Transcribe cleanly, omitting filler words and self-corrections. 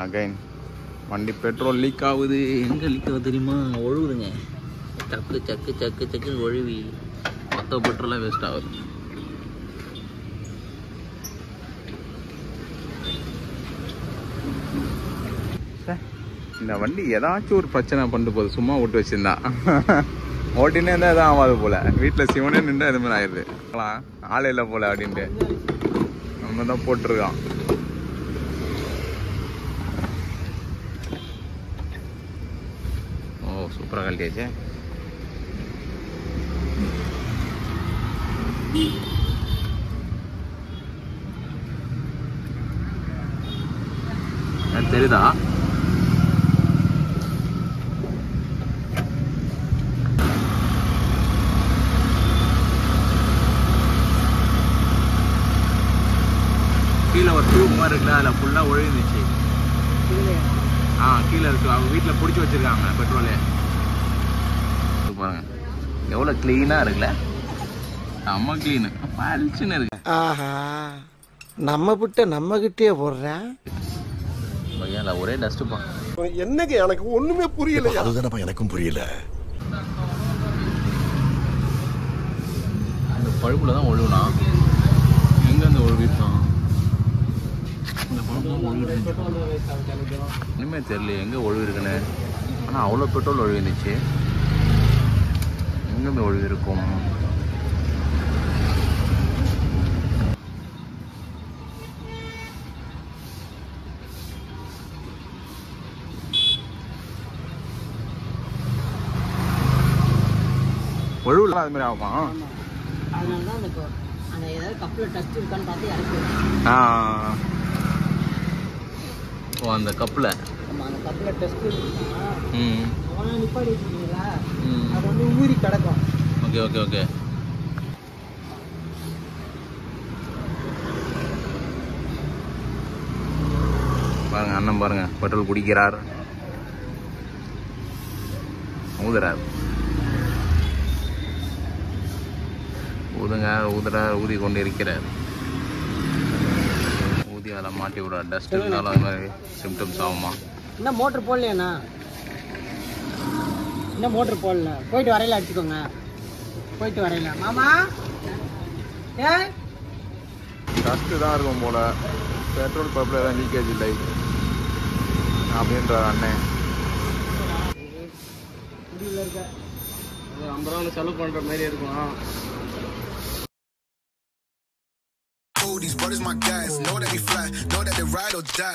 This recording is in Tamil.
அகைன் வண்டி பெட்ரோல் லீக் ஆகுது. எங்கே லீக் ஆகுது தெரியுமா? ஒழுகுதுங்க. சக்கு சக்கு சக்கு சக்குன்னு ஒழுவி மொத்த பெட்ரோலாக வேஸ்ட் ஆகுது. இந்த வண்டி ஏதாச்சும் ஒரு பிரச்சனை பண்ணிட்டு போகுது. சும்மா விட்டு வச்சிருந்தா ஓட்டினே இருந்தால் எதுவும் ஆகாது போல். வீட்டில் சிவனே நின்று அது மாதிரி ஆயிடுது. ஆள் இல்லை போல் அப்படின்ட்டு நம்ம தான் போட்டிருக்கான். ஓ சூப்பராக கழட்டியாச்சு. தெரியுதா? கீழே ஒரு டியூப் மாதிரி இருக்குல்ல, அதில் ஃபுல்லாக ஒழுந்துச்சு. கீழே இருக்கு. அவங்க வீட்டில் பிடிச்சி வச்சிருக்காங்க பெட்ரோலு. பாருங்க எவ்வளோ க்ளீனாக இருக்குல்ல. நம்ம க்ளீனு பளிச்சுன்னு இருக்கு. ஆஹா நம்ம விட்ட நம்ம கிட்டே போடுறேன். ஒரே டஸ்ட்டுப்பா. என்னங்க எனக்கு ஒண்ணுமே புரியல. அதுதானப்பா எனக்கும் புரியல. அந்த பழுப்புல தான் ஒழுகுனா. எங்க அந்த ஒழுகிட்டான்? இந்த பழுப்பு ஒழுகிட்டு இனிமே தெரியல எங்க ஒழுகு இருக்குன்னு. ஆனால் அவ்வளோ பெட்ரோல் ஒழுகிருந்துச்சு. எங்கேருந்து ஒழுகு இருக்கும்? ஒழுவுல அது மாதிரி ஆகுமா? ஓ அந்த கப்பில் ஊறி கிடக்கும். Okay okay okay. பாருங்க அண்ணன் பாருங்க பெட்ரோல் குடிக்கிறார், ஊதுறார். ஊதுறார் ஊதி கொண்டு இருக்கிறார். ஊதி அதை மாட்டி விடுறார். டஸ்ட் இருந்தாலும் அது மாதிரி சிம்டம்ஸ் ஆகுமா? என்ன மோட்டர் போடலையாண்ணா? என்ன மோட்டர் போடல? போயிட்டு வரையில அடிச்சுக்கோங்க. போயிட்டு வரையில மாமா. டஸ்ட்டு தான் இருக்கும் போல. பெட்ரோல் பம்பில் ஏதாவது லீக்கேஜ் இல்லை அப்படின்ற அண்ணன். 50 ரூபா செலவு பண்ணுற மாதிரி இருக்கும். These brothers my guys, know that we fly, know that they ride or die.